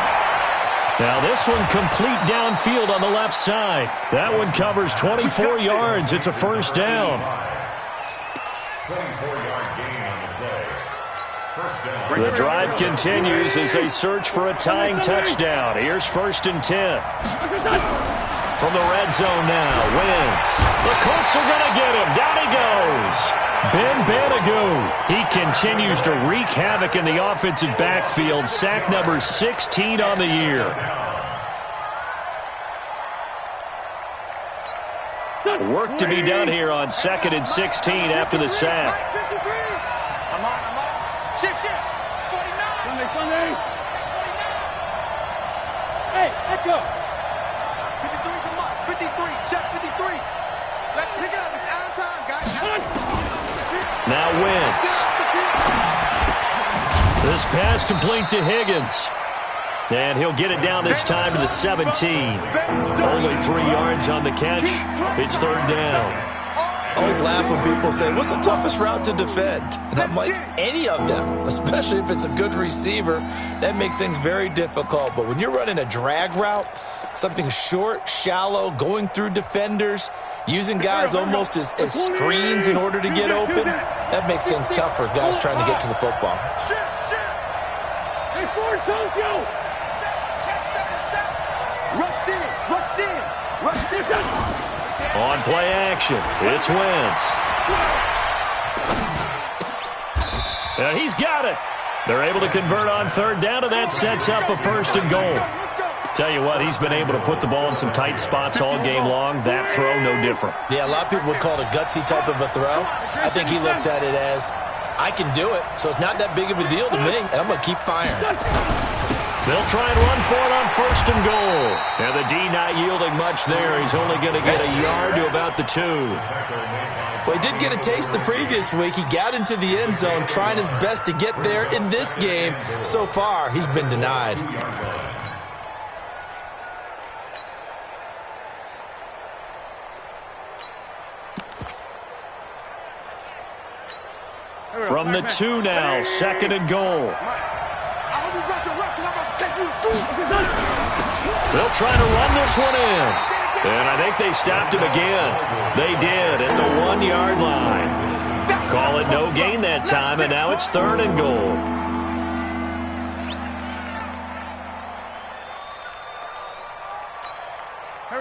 Now this one complete downfield on the left side. That one covers 24 yards. It's a 1st down. 24-yard gain on the play. 1st down. The drive continues as they search for a tying touchdown. Here's 1st and 10. From the red zone now, Wentz. The Colts are going to get him. Down he goes. Ben Banogu. He continues to wreak havoc in the offensive backfield. Sack number 16 on the year. Work to be done here on 2nd and 16 after the sack. I'm on. Shift. 49. Sunday. 49. Hey, let's go. 53, come on. 53, check 53. Let's pick it up. It's out of time, guys. Now Wentz. This pass complete to Higgins. And he'll get it down this time to the 17. Only 3 yards on the catch. It's 3rd down. I always laugh when people say, what's the toughest route to defend? And I'm like, any of them, especially if it's a good receiver. That makes things very difficult. But when you're running a drag route, something short, shallow, going through defenders, using guys almost as screens in order to get open, that makes things tough for guys trying to get to the football. Hey, Ford, Tokyo. On play action, it's Wentz. And he's got it. They're able to convert on 3rd down, and that sets up a 1st and goal. Tell you what, he's been able to put the ball in some tight spots all game long. That throw, no different. Yeah, a lot of people would call it a gutsy type of a throw. I think he looks at it as, I can do it, so it's not that big of a deal to me, and I'm going to keep firing. They'll try and run for it on 1st and goal. And the D not yielding much there. He's only going to get a yard to about the 2. Well, he did get a taste the previous week. He got into the end zone trying his best to get there in this game. So far, he's been denied. From the 2 now, 2nd and goal. They'll try to run this one in. And I think they stopped him again. They did at the 1-yard line. Call it no gain that time, and now it's 3rd and goal.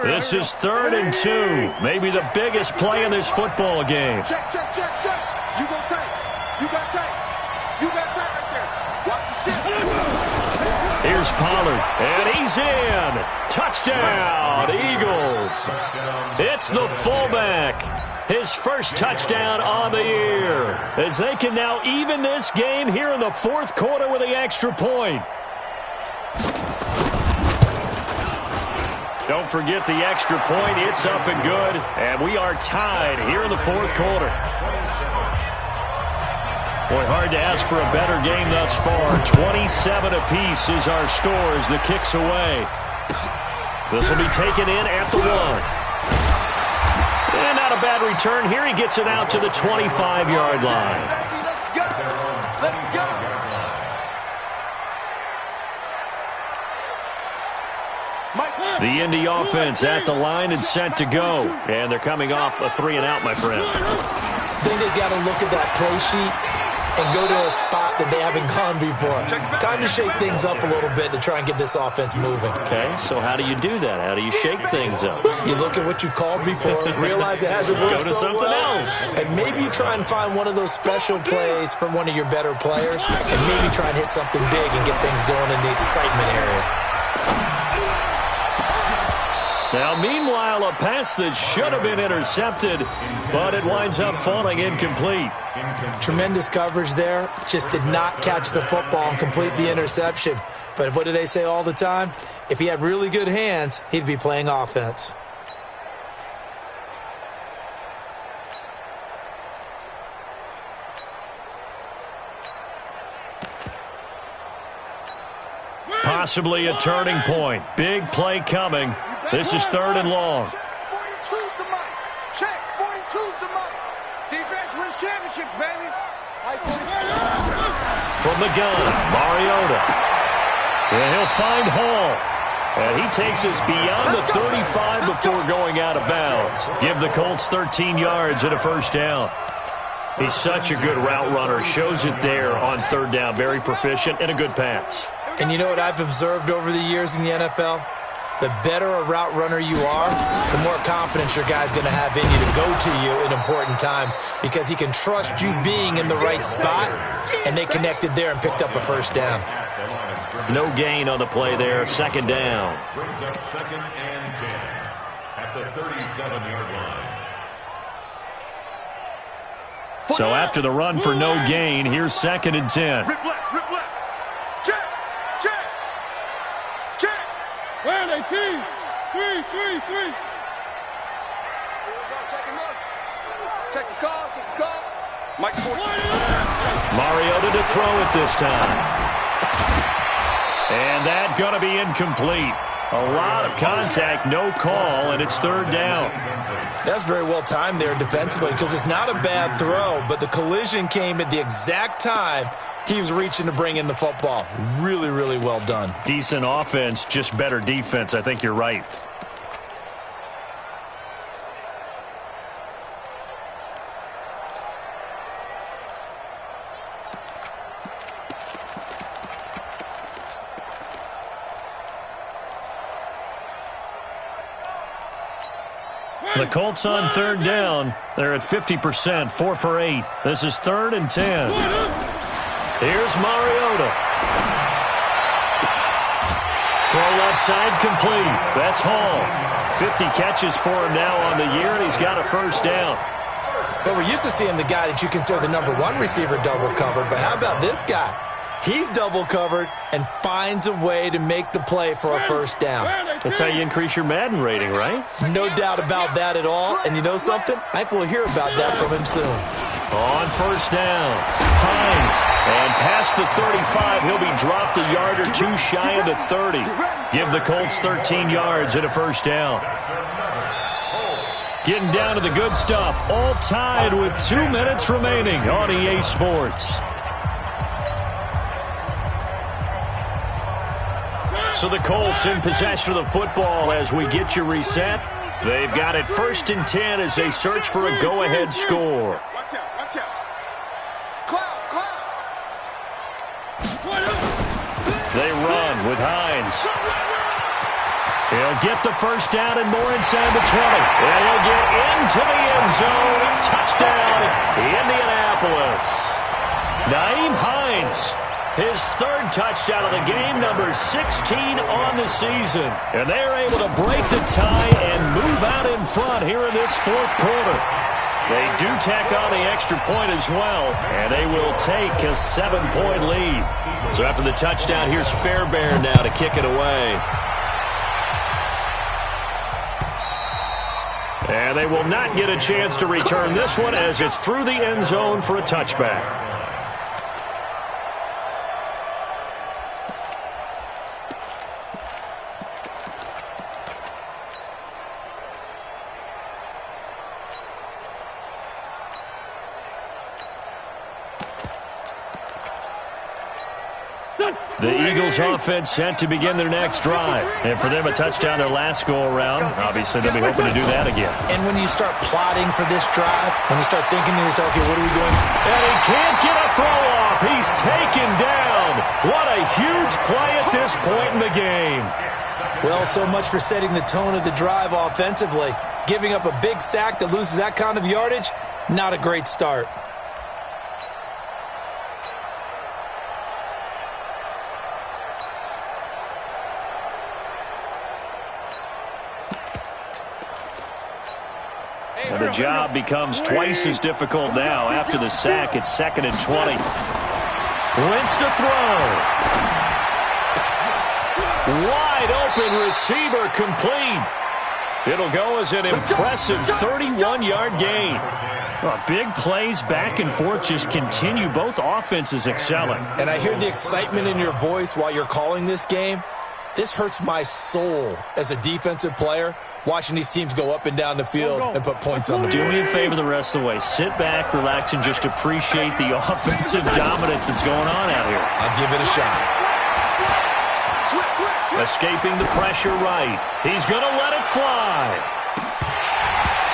This is 3rd and 2. Maybe the biggest play in this football game. Check, check, check, check. You gon' take. You got take. You got take right there. Watch the shit. Here's Pollard, and he's in. Touchdown, Eagles. It's the fullback. His first touchdown on the year. As they can now even this game here in the 4th quarter with the extra point. Don't forget the extra point. It's up and good. And we are tied here in the 4th quarter. Boy, hard to ask for a better game thus far. 27 apiece is our score as the kick's away. This will be taken in at the 1. And not a bad return here. He gets it out to the 25-yard line. Let's go. Let's go. The Indy offense at the line and set to go. And they're coming off a 3-and-out, my friend. I think they've got to look at that play sheet and go to a spot that they haven't gone before. Time to shake things up a little bit to try and get this offense moving. Okay, so how do you do that? How do you shake things up? You look at what you've called before, realize it hasn't worked Go to so something well, else. and maybe you try and find one of those special plays from one of your better players, and maybe try and hit something big and get things going in the excitement area. Now, meanwhile, a pass that should have been intercepted, but it winds up falling incomplete. Tremendous coverage there. Just did not catch the football and complete the interception. But what do they say all the time? If he had really good hands, he'd be playing offense. Possibly a turning point. Big play coming. This is 3rd and long. Check, 42's the mic. Check, 42's the mic. Defense wins championships, baby. From the gun, Mariota. And he'll find Hall. And he takes us beyond the 35 before going out of bounds. Give the Colts 13 yards and a 1st down. He's such a good route runner. Shows it there on 3rd down. Very proficient and a good pass. And you know what I've observed over the years in the NFL? The better a route runner you are, the more confidence your guy's going to have in you to go to you in important times because he can trust you being in the right spot, and they connected there and picked up a 1st down. No gain on the play there. 2nd down. Brings up 2nd and 10 at the 37-yard line. So after the run for no gain, here's 2nd and 10. Rip left, rip left. Check, check, check. Where are they, team? 3. Check the call, check the call. Mike Ford. Mariota to throw it this time. And that going to be incomplete. A lot of contact, no call, and it's 3rd down. That's very well timed there defensively because it's not a bad throw, but the collision came at the exact time he was reaching to bring in the football. Really, really well done. Decent offense, just better defense. I think you're right. The Colts on 3rd down. They're at 50%, 4 for 8. This is 3rd and 10. Here's Mariota. Throw left side complete. That's Hall. 50 catches for him now on the year, and he's got a 1st down. But we're used to seeing the guy that you consider the #1 receiver double covered, but how about this guy? He's double covered and finds a way to make the play for a first down. That's how you increase your Madden rating, right? No doubt about that at all. And you know something? I think we'll hear about that from him soon. On first down, Hines. And past the 35, he'll be dropped a yard or two shy of the 30. Give the Colts 13 yards and a first down. Getting down to the good stuff. All tied with 2 minutes remaining on EA Sports. So the Colts in possession of the football as we get you reset. They've got it 1st and 10 as they search for a go-ahead score. Watch out, watch out. Cloud. They run with Hines. He'll get the first down and more inside the 20. And he'll get into the end zone. Touchdown, Indianapolis. Nyheim Hines. His 3rd touchdown of the game, number 16 on the season. And they're able to break the tie and move out in front here in this 4th quarter. They do tack on the extra point as well, and they will take a 7-point lead. So after the touchdown, here's Fairbairn now to kick it away. And they will not get a chance to return this one as it's through the end zone for a touchback. The Eagles offense set to begin their next drive. And for them, a touchdown their last go-around. Obviously, they'll be hoping to do that again. And when you start plotting for this drive, when you start thinking to yourself, okay, what are we going to do? And he can't get a throw off. He's taken down. What a huge play at this point in the game. Well, so much for setting the tone of the drive offensively. Giving up a big sack that loses that kind of yardage, not a great start. And the job becomes twice as difficult now. After the sack, it's 2nd and 20. Wentz to throw. Wide open receiver complete. It'll go as an impressive 31-yard gain. Well, big plays back and forth just continue. Both offenses excelling. And I hear the excitement in your voice while you're calling this game. This hurts my soul as a defensive player, watching these teams go up and down the field and put points on the board. Do me a favor the rest of the way. Sit back, relax, and just appreciate the offensive dominance that's going on out here. I'll give it a shot. Escaping the pressure right. He's going to let it fly.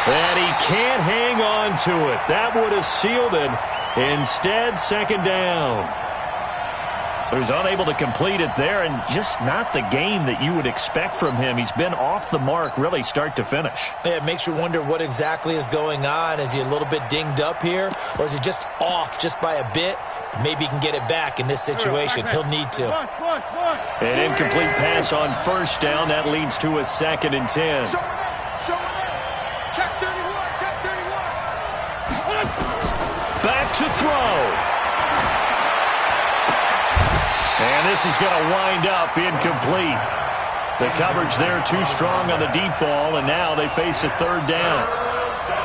And he can't hang on to it. That would have sealed it. Instead, 2nd down. So he's unable to complete it there, and just not the game that you would expect from him. He's been off the mark really start to finish. Yeah, it makes you wonder what exactly is going on. Is he a little bit dinged up here, or is he just off just by a bit? Maybe he can get it back in this situation. He'll need to. An incomplete pass on first down. That leads to a 2nd and 10. Check 31. Back to throw. And this is going to wind up incomplete. The coverage there too strong on the deep ball, and now they face a 3rd down.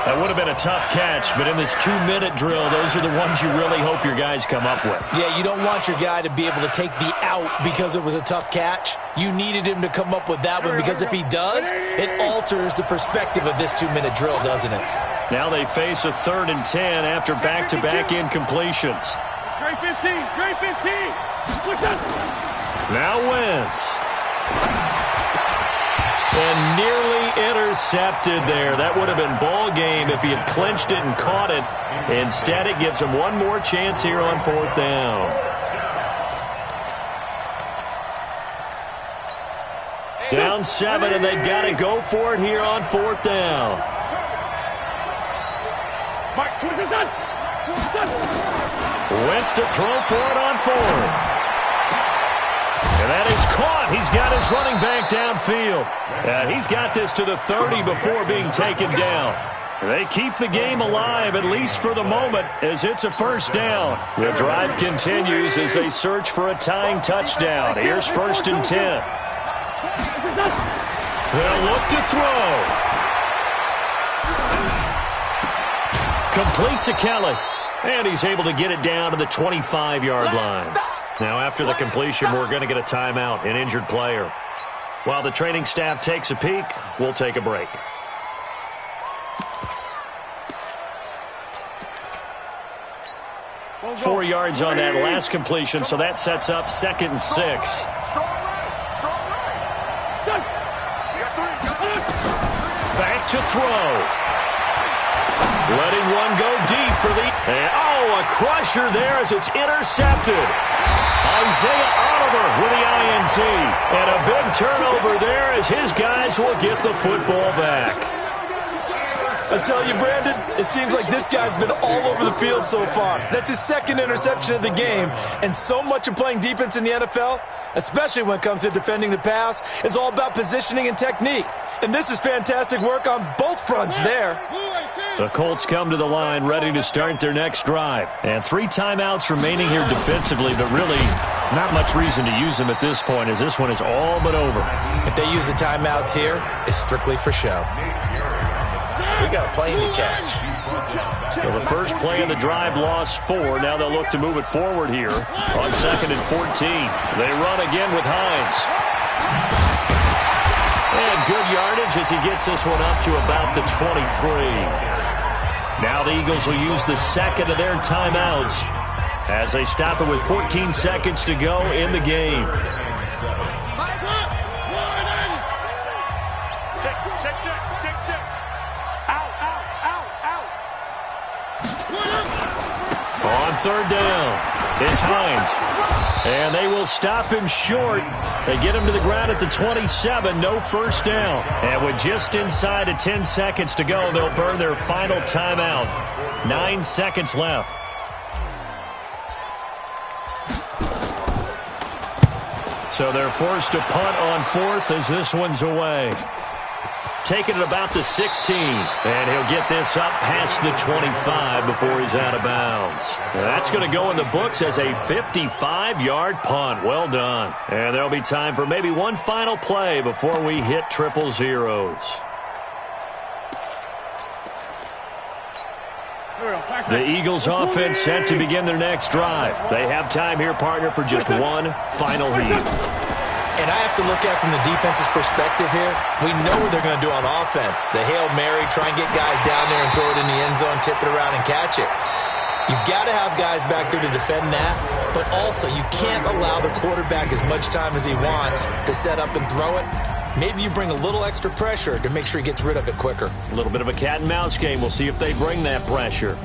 That would have been a tough catch, but in this 2-minute drill, those are the ones you really hope your guys come up with. Yeah, you don't want your guy to be able to take the out because it was a tough catch. You needed him to come up with that one, because if he does, it alters the perspective of this 2-minute drill, doesn't it? Now they face a 3rd and 10 after back-to-back incompletions. Great 15, great 15. Now Wentz. And nearly intercepted there. That would have been ball game if he had clinched it and caught it. Instead, it gives him one more chance here on 4th down. Down 7, and they've got to go for it here on 4th down. Wentz to throw for it on 4th. And that is caught. He's got his running back downfield. He's got this to the 30 before being taken down. They keep the game alive, at least for the moment, as it's a first down. The drive continues as they search for a tying touchdown. Here's 1st and 10. They'll look to throw. Complete to Kelly. And he's able to get it down to the 25-yard line. Now, after the completion, we're going to get a timeout, an injured player. While the training staff takes a peek, we'll take a break. Four yards on that last completion, so that sets up 2nd and 6. Back to throw. Letting one go deep for the... And, a crusher there as it's intercepted. Isaiah Oliver with the INT. And a big turnover there as his guys will get the football back. I tell you, Brandon, it seems like this guy's been all over the field so far. That's his 2nd interception of the game. And so much of playing defense in the NFL, especially when it comes to defending the pass, is all about positioning and technique. And this is fantastic work on both fronts there. The Colts come to the line ready to start their next drive. And 3 timeouts remaining here defensively, but really not much reason to use them at this point as this one is all but over. If they use the timeouts here, it's strictly for show. We got a plane to catch. So the first play of the drive lost 4. Now they'll look to move it forward here on 2nd and 14. They run again with Hines. And good yardage as he gets this one up to about the 23. Now the Eagles will use the 2nd of their timeouts as they stop it with 14 seconds to go in the game. On 3rd down, it's Hines. And they will stop him short. They get him to the ground at the 27, no first down. And with just inside of 10 seconds to go, they'll burn their final timeout. 9 seconds left. So they're forced to punt on 4th as this one's away. Taking it about the 16, and he'll get this up past the 25 before he's out of bounds. That's going to go in the books as a 55-yard punt. Well done. And there'll be time for maybe one final play before we hit 000. The Eagles offense set to begin their next drive. They have time here, partner, for just one final heat. And I have to look at it from the defense's perspective here. We know what they're going to do on offense. The Hail Mary, try and get guys down there and throw it in the end zone, tip it around and catch it. You've got to have guys back there to defend that, but also you can't allow the quarterback as much time as he wants to set up and throw it. Maybe you bring a little extra pressure to make sure he gets rid of it quicker. A little bit of a cat and mouse game. We'll see if they bring that pressure.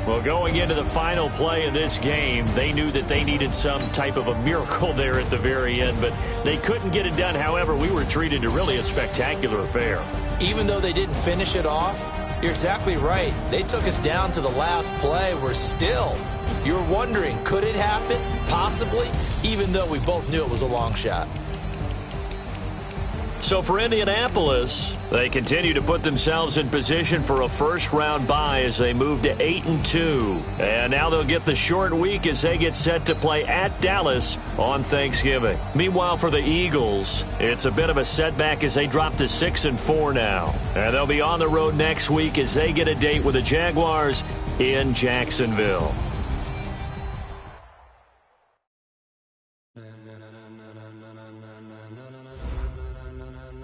Well, going into the final play of this game, they knew that they needed some type of a miracle there at the very end, but they couldn't get it done. However, we were treated to really a spectacular affair. Even though they didn't finish it off, you're exactly right. They took us down to the last play. We're still, you're wondering, could it happen? Possibly, even though we both knew it was a long shot. So for Indianapolis, they continue to put themselves in position for a first-round bye as they move to 8-2. And now they'll get the short week as they get set to play at Dallas on Thanksgiving. Meanwhile, for the Eagles, it's a bit of a setback as they drop to 6-4 now. And they'll be on the road next week as they get a date with the Jaguars in Jacksonville.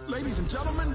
Ladies and gentlemen,